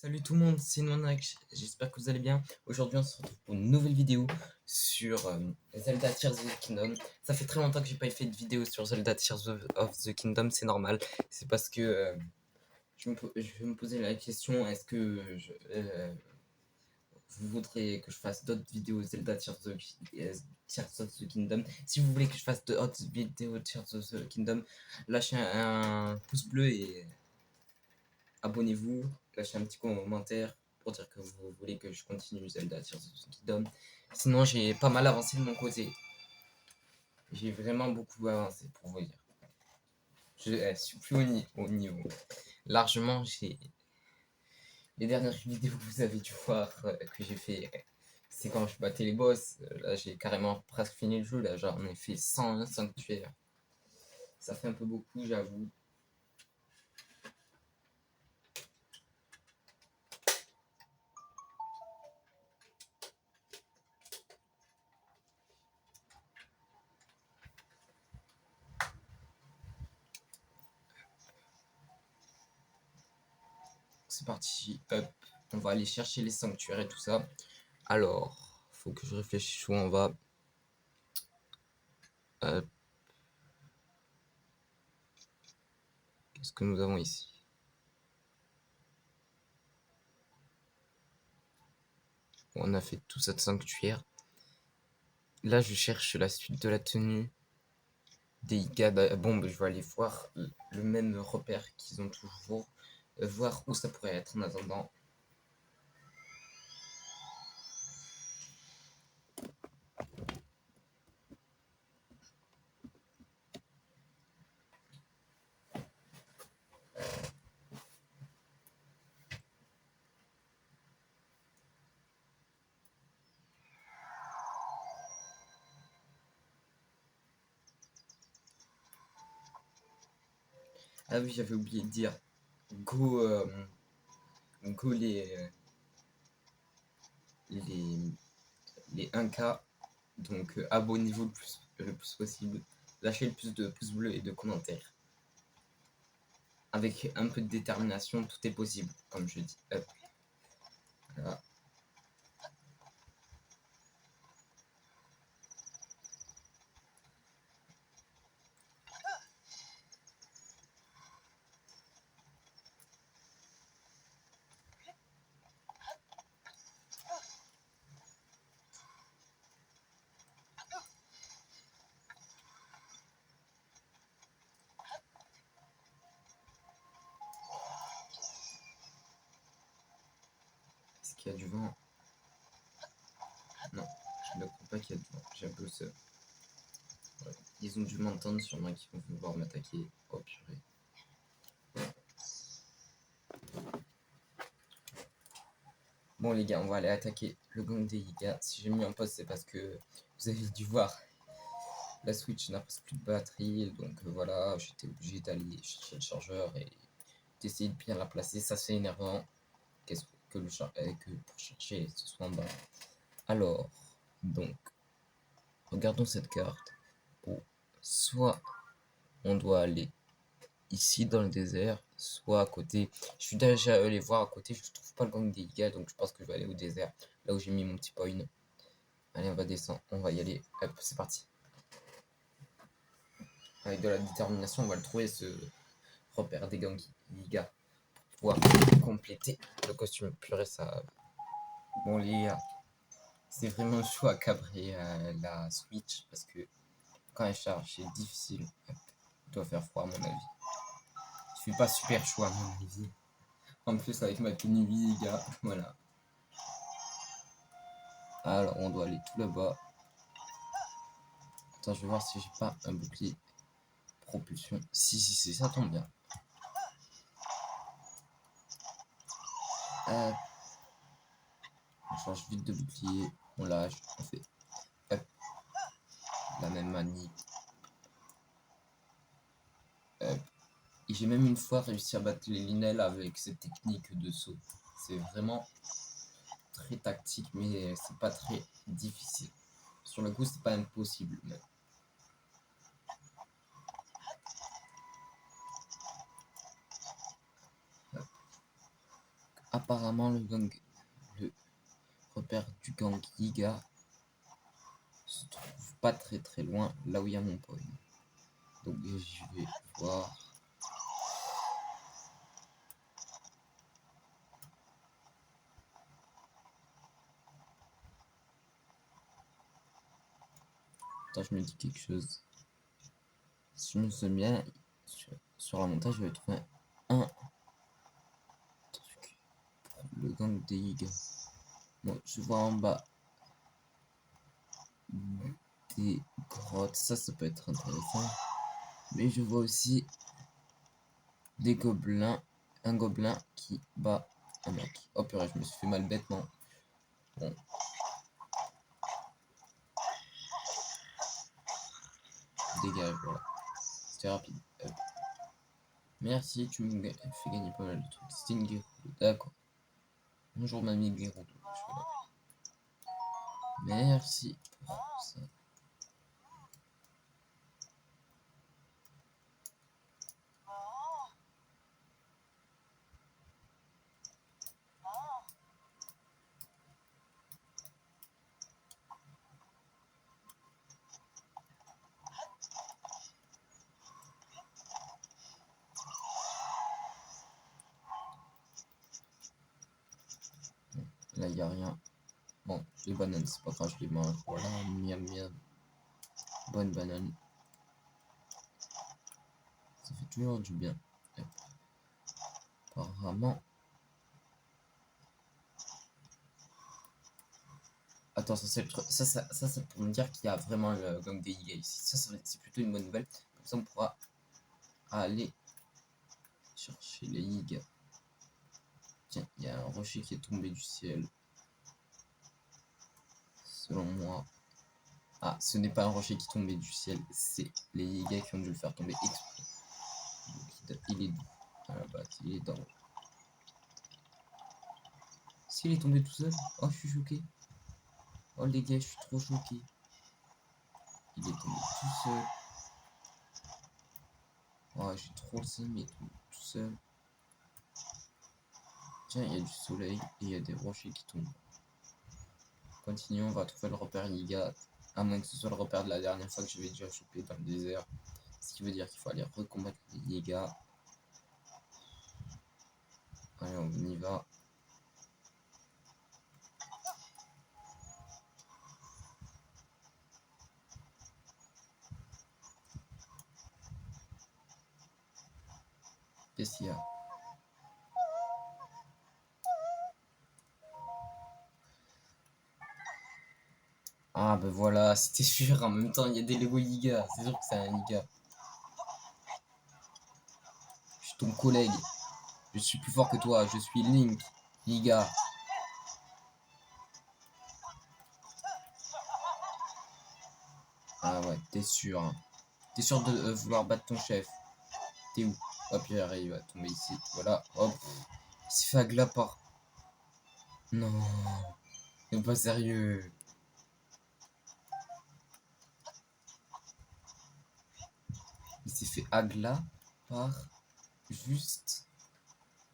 Salut tout le monde, c'est Noanak, j'espère que vous allez bien. Aujourd'hui on se retrouve pour une nouvelle vidéo sur Zelda Tears of the Kingdom. Ça fait très longtemps que j'ai pas fait de vidéo sur Zelda Tears of the Kingdom, c'est normal. C'est parce que je me posais la question, est-ce que vous voudrez que je fasse d'autres vidéos Zelda Tears of the Kingdom? Si vous voulez que je fasse d'autres vidéos Tears of the Kingdom, lâchez un pouce bleu et abonnez-vous, lâchez un petit commentaire pour dire que vous voulez que je continue Zelda Tears of the Kingdom. Sinon, j'ai pas mal avancé de mon côté. J'ai vraiment beaucoup avancé pour vous dire. Je suis plus au niveau. Largement, j'ai les dernières vidéos que vous avez dû voir que j'ai fait, c'est quand je battais les boss. Là, j'ai carrément presque fini le jeu. Là, j'en ai fait 101 sanctuaires. Ça fait un peu beaucoup, j'avoue. C'est parti, hop, on va aller chercher les sanctuaires et tout ça. Alors, faut que je réfléchisse où on va. Qu'est-ce que nous avons ici? On a fait tout ça de sanctuaire. Là, je cherche la suite de la tenue des Iga. Bon, je vais aller voir le même repère qu'ils ont toujours. Voir où ça pourrait être en attendant. Ah oui, j'avais oublié de dire. Go, go les 1K. Donc abonnez-vous le plus possible. Lâchez le plus de pouces bleus et de commentaires. Avec un peu de détermination, tout est possible, comme je dis. Hop. Voilà. Est-ce qu'il y a du vent? Non, je ne crois pas qu'il y a du vent. J'ai un peu ce... Ouais. Ils ont dû m'entendre, sûrement qu'ils vont vouloir m'attaquer. Oh purée. Bon les gars, on va aller attaquer le gang des Iga. Si j'ai mis en pause, c'est parce que vous avez dû voir. La Switch n'a presque plus de batterie, donc voilà, j'étais obligé d'aller chercher le chargeur et d'essayer de bien la placer. Ça c'est énervant. Qu'est-ce que que pour chercher ce soit en bas. Alors, donc, regardons cette carte. Bon, soit on doit aller ici dans le désert, soit à côté. Je suis déjà allé voir à côté, je trouve pas le gang des Iga, donc je pense que je vais aller au désert, là où j'ai mis mon petit point. Allez, on va descendre, on va y aller. Hop, c'est parti. Avec de la détermination, on va le trouver, ce repère des gangs Iga, pour pouvoir compléter le costume. Purée, ça. Bon, les gars, c'est vraiment chaud à cabrer la Switch parce que quand elle charge, c'est difficile. Hop, il doit faire froid, à mon avis. Il fait pas super chaud, à mon avis. En plus, avec ma tenue Iga, voilà. Alors, on doit aller tout là-bas. Attends, je vais voir si j'ai pas un bouclier propulsion. Si, ça tombe bien. On change vite de bouclier, on lâche, on fait hop, la même manip. Hop. Et j'ai même une fois réussi à battre les Linel avec cette technique de saut. C'est vraiment très tactique, mais c'est pas très difficile. Sur le coup, c'est pas impossible. Mais... apparemment le repère du gang Yiga se trouve pas très loin, là où il y a mon point. Donc je vais voir. Attends, je me dis quelque chose. Si je me souviens bien, sur la montagne, je vais trouver un truc pour le gang des Yiga. Bon, je vois en bas des grottes, ça peut être intéressant. Mais je vois aussi des gobelins, un gobelin qui bat un mec. Oh purée, je me suis fait mal bêtement. Bon. Dégage, voilà. C'était rapide. Hop. Merci, tu me fais gagner pas mal de trucs. C'était une Gerudo. D'accord. Bonjour mamie Gerudo. Merci pour ça. Là, il n'y a rien. Bon, les bananes, c'est pas grave, je les mange. Voilà, miam miam. Bonne banane. Ça fait toujours du bien. Hop. Apparemment. Attends, ça c'est le truc. Ça c'est pour me dire qu'il y a vraiment le gang des Yiga ici. Ça c'est plutôt une bonne nouvelle. Comme ça, on pourra aller chercher les Yiga. Tiens, il y a un rocher qui est tombé du ciel. Selon moi. Ah, ce n'est pas un rocher qui est tombé du ciel, c'est les Yiga qui ont dû le faire tomber exprès. Donc, il est à la base, il est dans. S'il est tombé tout seul, oh, je suis choqué. Oh, les gars, je suis trop choqué. Il est tombé tout seul. Oh, j'ai trop le seum, il est tombé tout seul. Tiens, il y a du soleil et il y a des rochers qui tombent. Continuons, on va trouver le repère Yiga. À moins que ce soit le repère de la dernière fois que je vais déjà choper dans le désert. Ce qui veut dire qu'il faut aller recombattre les Yiga. Allez, on y va. Qu'est-ce qu'il y a? Ah ben voilà, c'était sûr, en même temps il y a des Lego Yiga, c'est sûr que c'est un Yiga. Je suis ton collègue, je suis plus fort que toi, je suis Link, Yiga. Ah ouais, t'es sûr, hein. T'es sûr de vouloir battre ton chef. T'es où? Hop, il arrive à tomber ici, voilà, hop. Il s'est fait agla par... Non, c'est pas sérieux. Il s'est fait agla par juste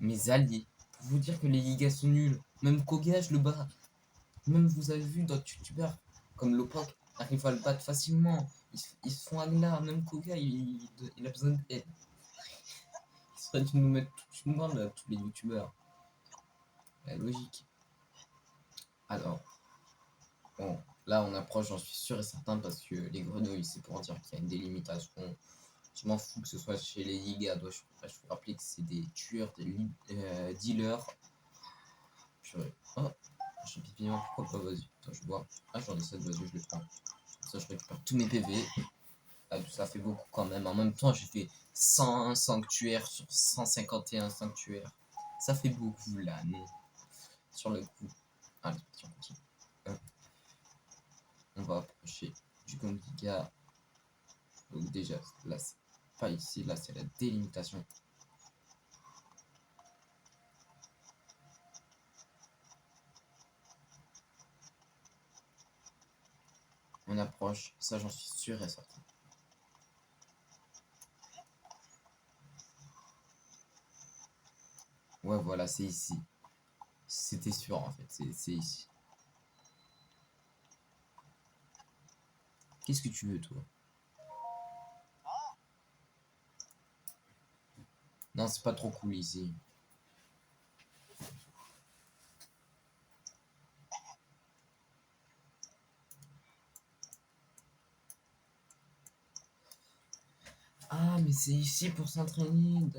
mes alliés. Pour vous dire que les Yigas sont nuls. Même Koga, je le bats. Même vous avez vu d'autres youtubeurs comme Lopak arrivent à le battre facilement. Ils se font agla. Même Koga, il a besoin d'aide. Il serait dû nous mettre toute une bande à tous les youtubeurs. La logique. Alors, bon, là on approche, j'en suis sûr et certain, parce que les grenouilles, c'est pour dire qu'il y a une délimitation. Je m'en fous que ce soit chez les Yiga. Je vous rappeler que c'est des tueurs, des dealers. Purée. Oh, j'ai pipillon, pourquoi pas, vas-y. Attends, je vois. Ah, j'en ai 7, vas-y, je les prends. Ça, je récupère tous mes PV. Ah, ça fait beaucoup quand même. En même temps, j'ai fait 101 sanctuaires sur 151 sanctuaires. Ça fait beaucoup là, non? Sur le coup. Allez, on continue. On va approcher du Gondiga. Donc déjà, là, c'est pas ici. Là, c'est la délimitation. On approche. Ça, j'en suis sûr et certain. Ouais, voilà, c'est ici. C'était sûr en fait, c'est ici. Qu'est-ce que tu veux toi? Non, c'est pas trop cool ici. Ah, mais c'est ici pour s'entraîner.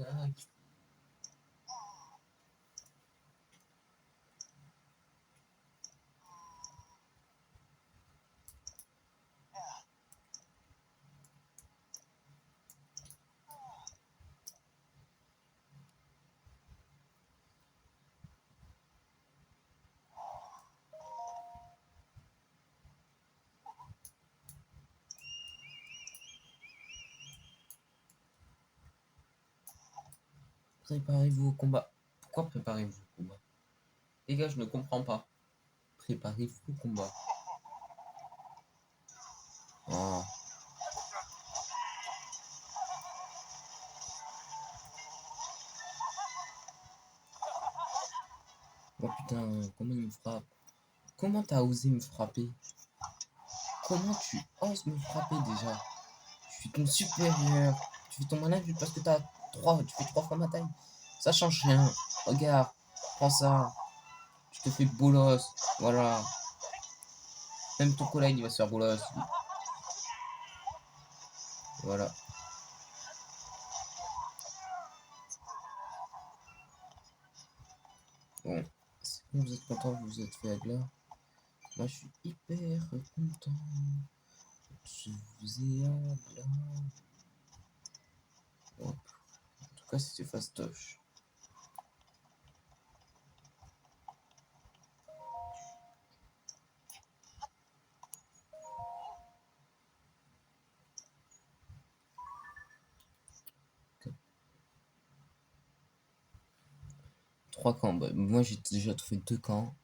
Préparez-vous au combat. Pourquoi préparez-vous au combat? Les gars, je ne comprends pas. Préparez-vous au combat. Oh. Oh putain, comment il me frappe? Comment t'as osé me frapper? Comment tu oses me frapper déjà? Je suis ton supérieur. Tu fais ton malin juste parce que tu fais 3 fois ma taille. Ça change rien. Regarde, prends ça. Je te fais bolos. Voilà. Même ton collègue, il va se faire bolos. Voilà. Bon. C'est bon, vous êtes content, vous vous êtes fait agla. Moi, je suis hyper content. Je vous ai agla. Bon. En tout cas, c'était fastoche. Trois camps. Bah, moi, j'ai déjà trouvé 2 camps.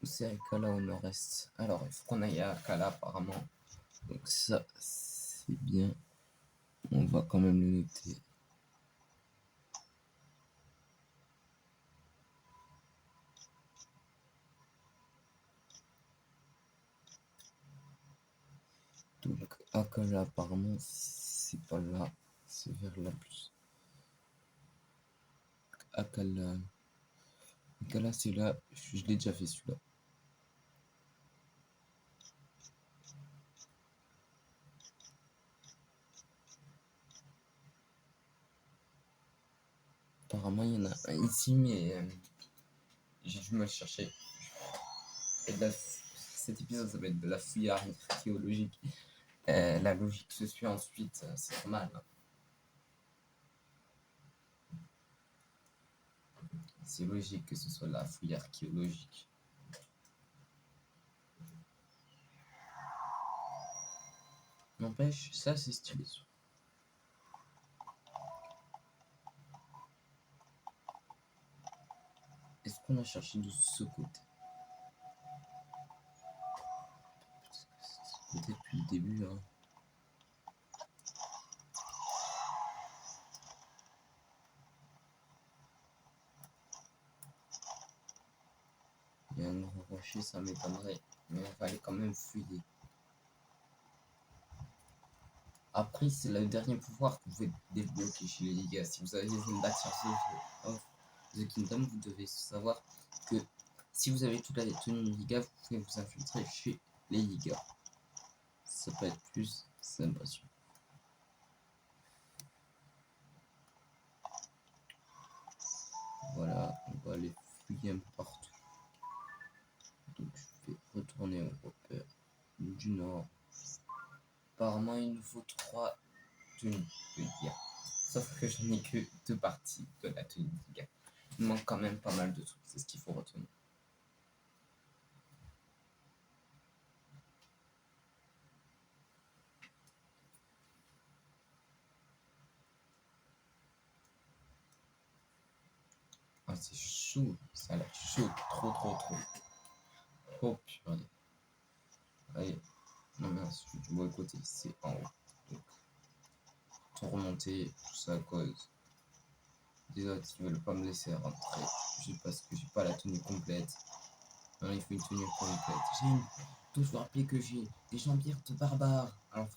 C'est Akala au nord-est. Alors, il faut qu'on aille à Akala apparemment. Donc ça, c'est bien. On va quand même le noter. Donc Akala apparemment, c'est pas là. C'est vers là plus. Akala. Akala c'est là. Je l'ai déjà fait celui-là. Apparemment, il y en a un ici, mais j'ai dû me le chercher. Et cet épisode, ça va être de la fouille archéologique. La logique se suit ensuite, c'est normal. C'est logique que ce soit la fouille archéologique. N'empêche, ça c'est stylé. Est-ce qu'on a cherché de ce côté? Peut-être depuis le début, hein. Il y a un gros rocher, ça m'étonnerait. Mais on va aller quand même fouiller. Après, c'est le dernier pouvoir que vous pouvez débloquer chez les Ligas. Si vous avez Zelda Tears of the Kingdom, vous devez savoir que si vous avez toute la tenue Liga, vous pouvez vous infiltrer chez les Ligas. Ça peut être plus sympa. Voilà, on va aller fouiller un peu partout. Donc je vais retourner au repère du nord. Apparemment, il nous faut 3 tenues de Liga. Sauf que je n'ai que 2 parties de la tenue de Liga. Il manque quand même pas mal de trucs, c'est ce qu'il faut retenir. Ah, c'est chaud. Ça a l'air chaud. Trop, trop, trop. Oh putain. Allez. Non, mince, je vois à côté. C'est en haut. Donc, tout remonter. Tout ça à cause des autres qui veulent pas me laisser rentrer. Parce que j'ai pas la tenue complète. Non, il faut une tenue complète. J'ai toujours rappelé que j'ai des jambières de barbares. Alors,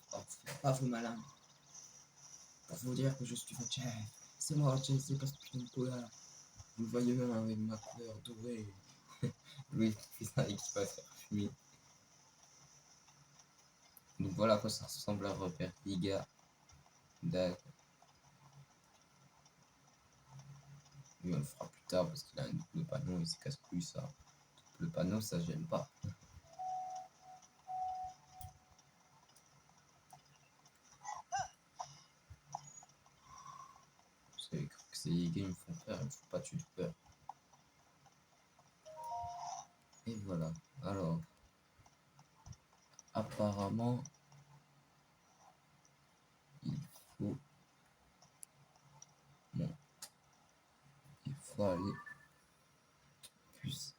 faites pas vos malins. Pour vous dire que je suis votre chef. C'est moi, Chef, c'est pas ce putain de couleur. Vous le voyez même avec ma couleur dorée. Oui, c'est ça et qui va se faire fumer. Donc voilà à quoi ça ressemble à repère. Les gars. D'accord. Oui, on le fera plus tard parce qu'il a un double panneau et c'est casse-couille ça. Le panneau, ça j'aime pas. Vous savez que ces gars ils me font peur, ils me font pas tuer de peur. Et voilà. Alors, apparemment, il faut. Bon, il faut aller plus.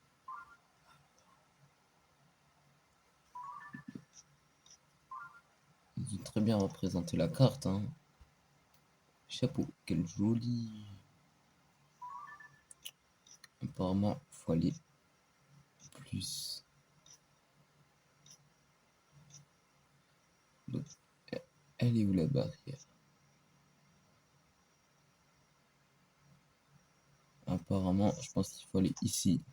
Ils ont très bien représenté la carte, hein. Chapeau, quel joli. Apparemment, il faut aller plus. Donc, elle est où la barrière? Apparemment, je pense qu'il faut aller ici.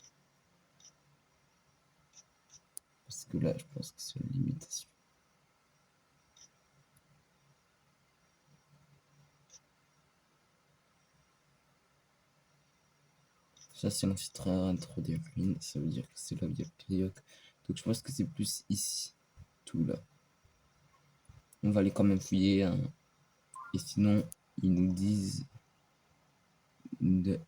Parce que là, je pense que c'est une limitation. Ça, c'est l'ancêtre des ruines. Ça veut dire que c'est là où il y a Cléoc. Donc, je pense que c'est plus ici. Tout là. On va aller quand même fouiller. Hein. Et sinon, ils nous disent de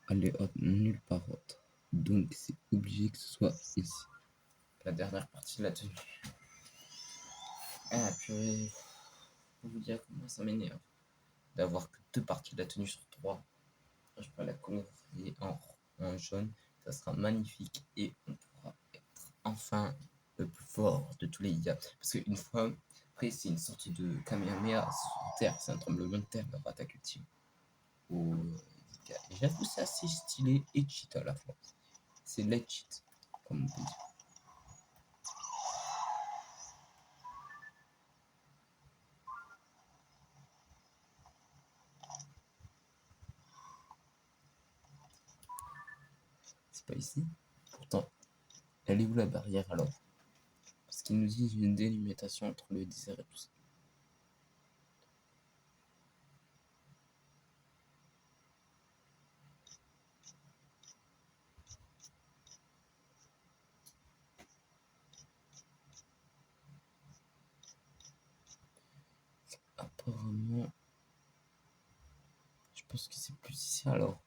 aller nulle part autre. Donc, c'est obligé que ce soit ici. La dernière partie de la tenue. Ah, purée. Pour vous dire comment ça m'énerve d'avoir que 2 parties de la tenue sur 3. Je peux la colorier en jaune. Ça sera magnifique et on pourra être enfin le plus fort de tous les IA. Parce qu'une fois, après, c'est une sorte de Kamehameha sur Terre. C'est un tremblement de terre, leur attaque ultime. Et j'avoue, c'est assez stylé et cheat à la fois. C'est legit, comme on peut dire. C'est pas ici. Pourtant, elle est où la barrière alors? Parce qu'ils nous disent une délimitation entre le désert et tout ça. Apparemment, je pense que c'est plus ici alors.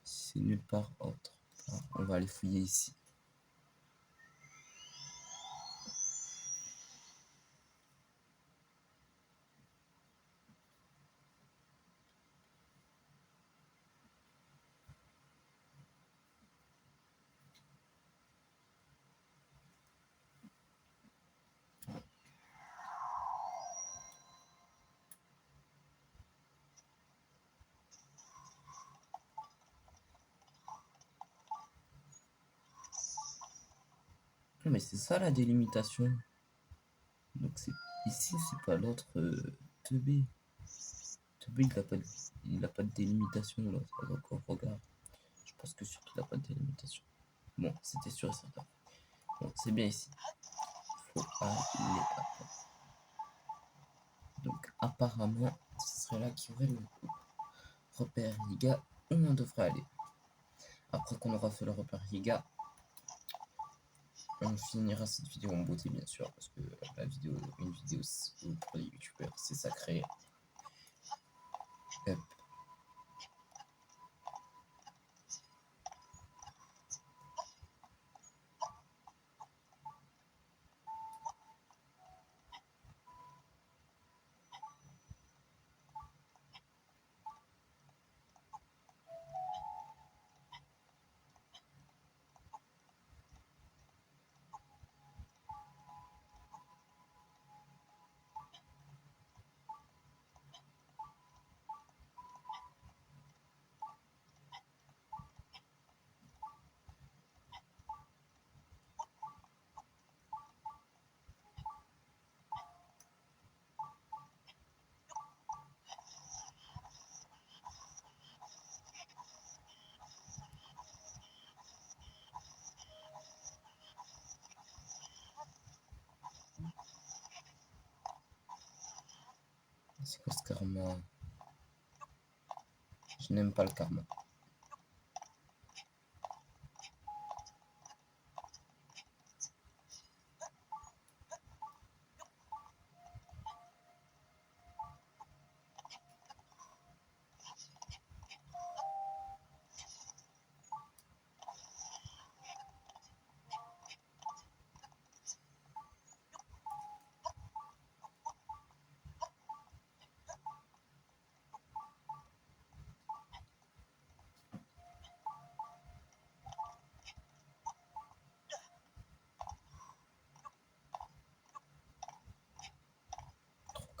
C'est nulle part autre. Alors, on va aller fouiller ici. Non, mais c'est ça la délimitation. Donc c'est ici, c'est pas l'autre 2B. 2B, il a pas de délimitation là. Donc on regarde. Je pense que surtout il a pas de délimitation. Bon, c'était sûr et certain. Bon, c'est bien ici. Faut aller après. Donc apparemment, ce serait là qu'il y aurait le repère Liga où on devrait aller. Après qu'on aura fait le repère Liga, on finira cette vidéo en beauté bien sûr parce que une vidéo pour les youtubeurs c'est sacré. Hop. C'est quoi ce karma? Je n'aime pas le karma.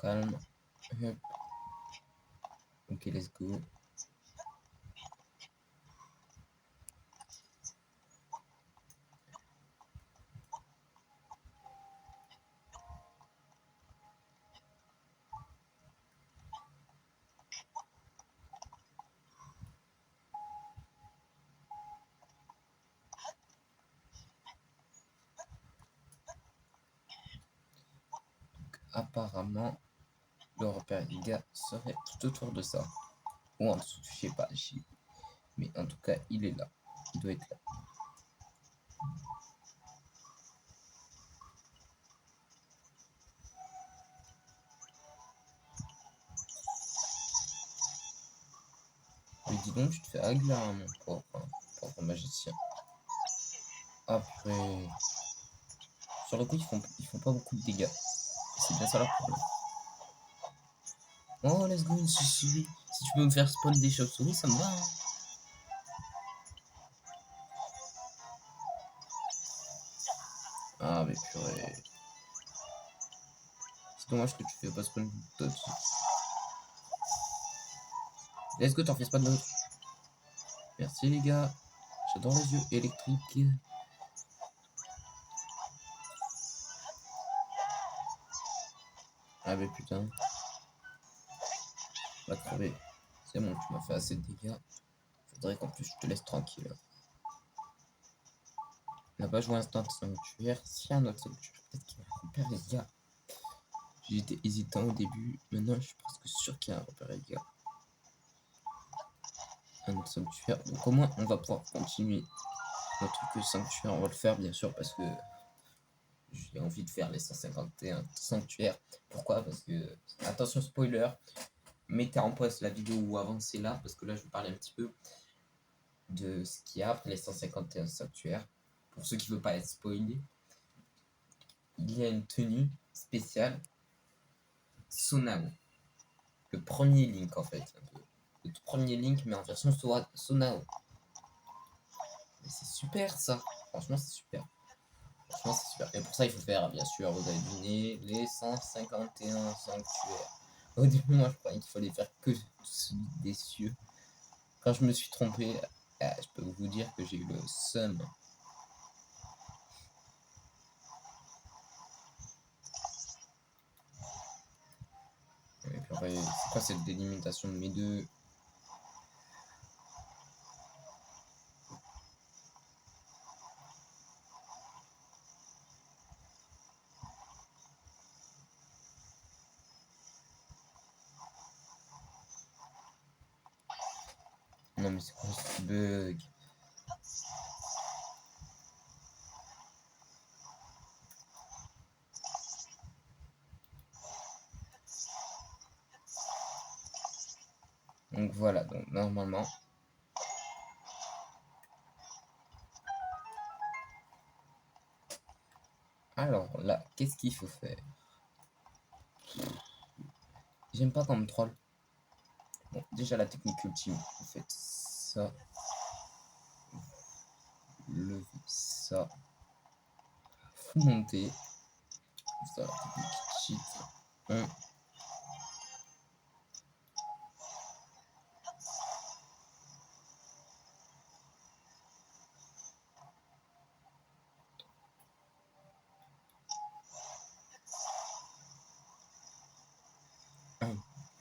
Calme. Hop. Ok, let's go. Apparemment, le repère Giga serait tout autour de ça. Ou en dessous, je sais pas. Mais en tout cas, il est là. Il doit être là. Mais dis donc, tu te fais agla, hein, mon pauvre magicien. Après, sur le coup, ils font pas beaucoup de dégâts. C'est bien ça leur problème. Oh, let's go, une chauve-souris. Si tu peux me faire spawn des chauves-souris, ça me va. Hein. Ah, mais purée. C'est dommage que tu fais pas spawn d'autres. Let's go, t'en fais spawn d'autres. Merci les gars. J'adore les yeux électriques. Ah, mais putain. On va crever. C'est bon, tu m'as fait assez de dégâts. Faudrait qu'en plus je te laisse tranquille. Là-bas, je vois instant sanctuaire. S'il y a un autre sanctuaire, peut-être qu'il y a un repère les gars. J'étais hésitant au début. Maintenant, je suis presque sûr qu'il y a un repère les gars. Un autre sanctuaire. Donc, au moins, on va pouvoir continuer notre truc sanctuaire. On va le faire, bien sûr, parce que j'ai envie de faire les 151 sanctuaires. Pourquoi? Parce que, attention, spoiler. Mettez en pause la vidéo ou avancez là, parce que là, je vais parler un petit peu de ce qu'il y a après les 151 sanctuaires. Pour ceux qui ne veulent pas être spoilés, il y a une tenue spéciale Sonao. Le premier Link en fait. Un peu. Le tout premier Link mais en version Sonao. C'est super ça. Franchement c'est super. Franchement c'est super. Et pour ça il faut faire bien sûr, vous avez deviné, les 151 sanctuaires. Au début moi je croyais qu'il fallait faire que celui des cieux. Quand je me suis trompé, je peux vous dire que j'ai eu le seum. Et puis après, c'est quoi cette délimitation de mes deux? Non mais c'est quoi ce bug? Donc voilà, donc normalement. Alors là, qu'est-ce qu'il faut faire? J'aime pas quand on me troll. Bon, déjà la technique ultime, vous faites ça. Levez ça. Vous montez. Ça, la technique cheat. 1,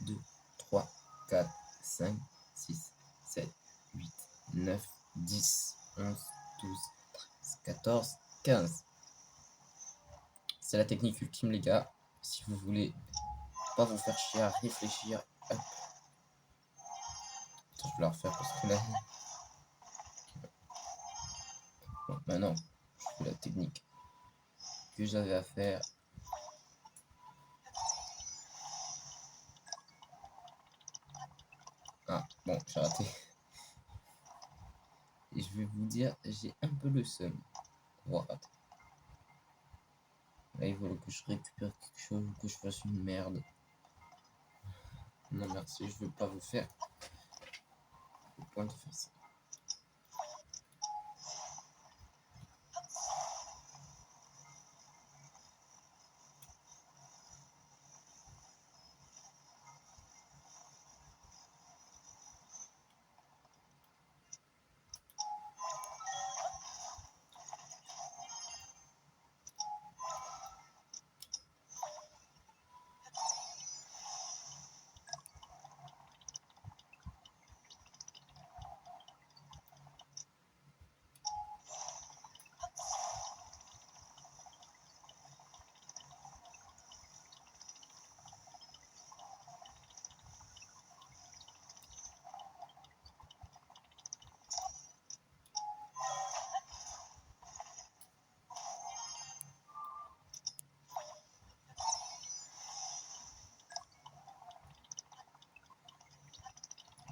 2, 3, 4, 5, 6, 7, 8, 9, 10, 11, 12, 13, 14, 15. C'est la technique ultime les gars. Si vous voulez Pas vous faire chier à réfléchir. Hop. Attends, je vais la refaire parce que là. Bon, maintenant, je fais la technique que j'avais à faire. Ah, bon, j'ai raté. Et je vais vous dire, j'ai un peu le seum. Voilà. Là, il faut que je récupère quelque chose ou que je fasse une merde. Non, merci, je veux pas vous faire le point de faire ça.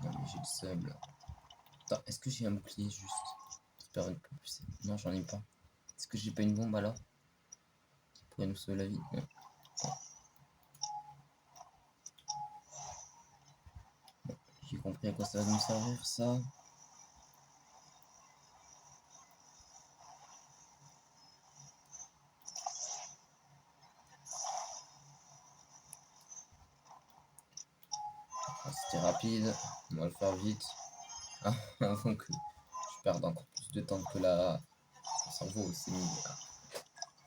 Non, mais j'ai le seum là. Attends, est-ce que j'ai un bouclier juste qui permet de propulser? Non, j'en ai pas. Est-ce que j'ai pas une bombe alors qui pourrait nous sauver la vie? Non. Bon, j'ai compris à quoi ça va nous servir ça. Ah, c'était rapide, on va le faire vite. Ah, avant que je perde encore plus de temps que là. Le cerveau s'est mis à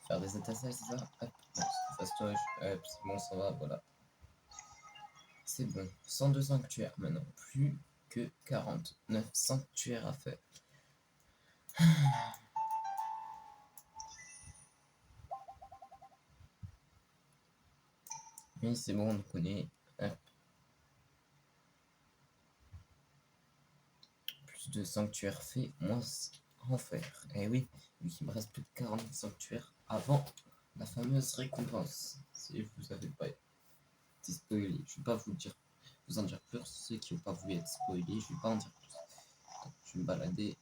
faire des étincelles, c'est ça? Hop, bon, c'est fastoche. Hop, c'est bon, ça va, voilà. C'est bon. 102 sanctuaires maintenant. Plus que 49 sanctuaires à faire. Oui, c'est bon, on connaît. Hop. Plus de sanctuaires faits, moins en faire. Et oui, vu qu'il me reste plus de 40 sanctuaires avant la fameuse récompense. Si vous n'avez pas été spoilé, je vais pas vous en dire plus. Ceux qui n'ont pas voulu être spoilés, je vais pas en dire plus. Donc, je vais me balader.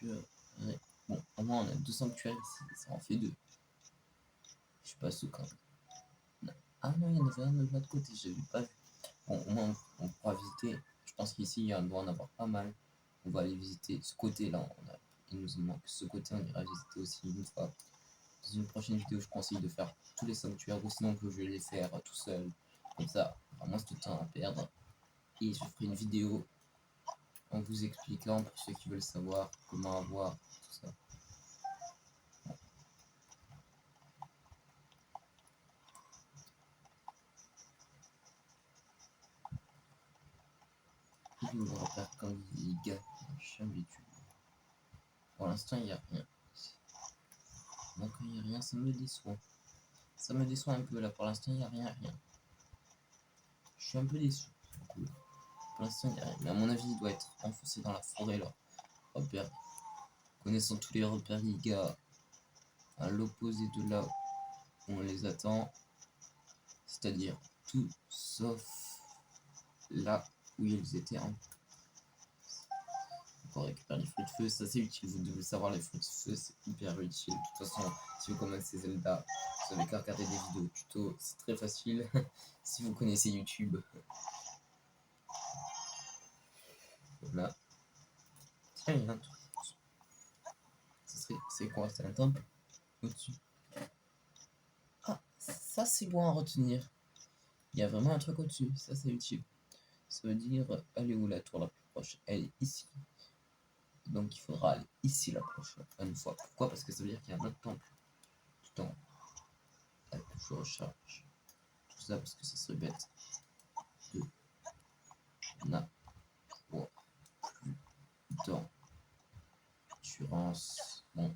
Ouais. Bon, au moins on a 2 sanctuaires ici, ça en fait 2. Je sais pas ce quand même. Ah non, il y en avait un de l'autre côté, j'avais pas vu. Bon, au moins on pourra visiter. Je pense qu'ici il doit en avoir pas mal. On va aller visiter ce côté-là. Il nous en manque ce côté, on ira visiter aussi une fois. Dans une prochaine vidéo, je conseille de faire tous les sanctuaires, ou sinon que je vais les faire tout seul. Comme ça, on aura moins de temps à perdre. Et je ferai une vidéo en vous expliquant, pour ceux qui veulent savoir comment avoir tout ça. Il me repère quand il gars, jamais tu. Pour l'instant, il n'y a rien. Donc, quand il n'y a rien, ça me déçoit. Ça me déçoit un peu là. Pour l'instant, il n'y a rien, rien. Je suis un peu déçu. Pour l'instant, il n'y a rien. Mais à mon avis, il doit être enfoncé dans la forêt là. Repère. Connaissant tous les repères Giga à l'opposé de là où on les attend. C'est-à-dire tout sauf là où ils étaient en. On récupère les fruits de feu, ça c'est utile, vous devez savoir, les fruits de feu c'est hyper utile. De toute façon, si vous commencez Zelda, vous avez qu'à regarder des vidéos tuto, c'est très facile. Si vous connaissez YouTube. Voilà. Tiens, il y a un truc. C'est quoi? C'est un temple au-dessus. Ah, ça c'est bon à retenir. Il y a vraiment un truc au-dessus, ça c'est utile. Ça veut dire, elle est où la tour la plus proche? Elle est ici. Donc il faudra aller ici la prochaine fois. Pourquoi? Parce que ça veut dire qu'il y a un autre temple tout en haut. Allez, je recharge tout ça parce que ça serait bête de n'avoir plus d'endurance. Bon,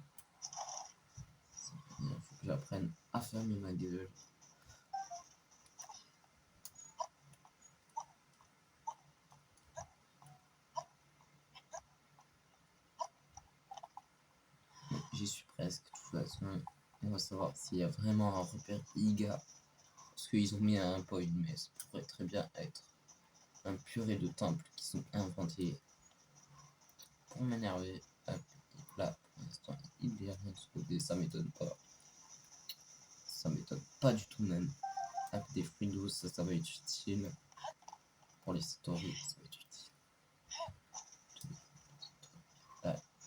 il faut que j'apprenne à fermer ma gueule. j'y suis presque. De toute façon, on va savoir s'il y a vraiment un repère IGA. Parce qu'ils ont mis un point, mais ça pourrait très bien être un purée de temples qui sont inventés pour m'énerver. Là, pour l'instant, il n'y a rien de sauvé, ça m'étonne pas. Ça m'étonne pas du tout même. Des fruits d'eau, ça va être utile. Pour les stories, ça va être utile.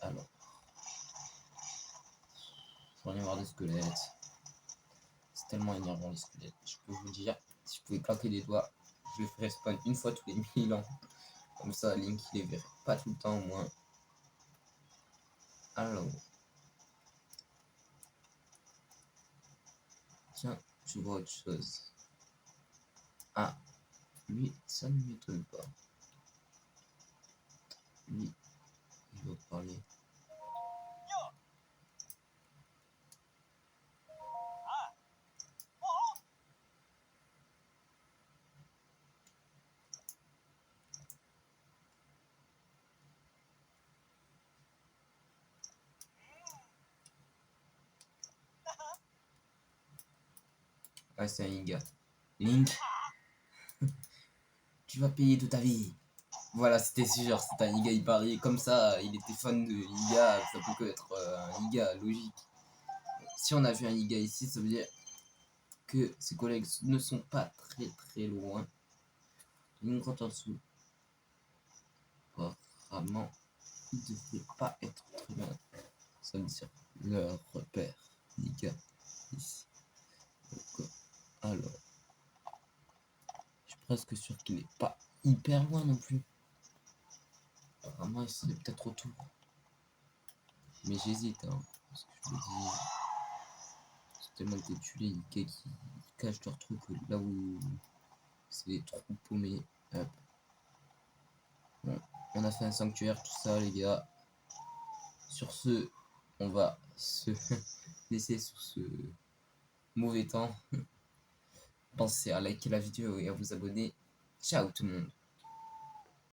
Alors, j'en ai marre des squelettes. C'est tellement énervant les squelettes. Je peux vous dire, si je pouvais claquer des doigts, je les ferais spawn une fois tous les 1000 ans. Comme ça, Link il les verrait pas tout le temps au moins. Alors. Tiens, je vois autre chose. Ah, lui, ça ne m'étonne pas. Lui, il va parler. Ah, c'est un Iga. Link, tu vas payer toute ta vie. Voilà, c'était sûr, c'est un Iga, il parlait comme ça, il était fan de Iga, ça peut que être un Iga, logique. Si on a vu un Iga ici, ça veut dire que ses collègues ne sont pas très loin. Une grotte en dessous. Apparemment, il devrait pas être très loin. Ça veut dire leur repère, Iga, ici. Alors, je suis presque sûr qu'il n'est pas hyper loin non plus. Apparemment, il serait peut-être autour. Mais j'hésite, hein, parce que je me dis, c'est tellement têtu les Iga qui cachent leurs trucs là où c'est des trous paumés. Hop. Bon, on a fait un sanctuaire, tout ça, les gars. Sur ce, on va se laisser sur ce mauvais temps. Pensez à liker la vidéo et à vous abonner. Ciao tout le monde.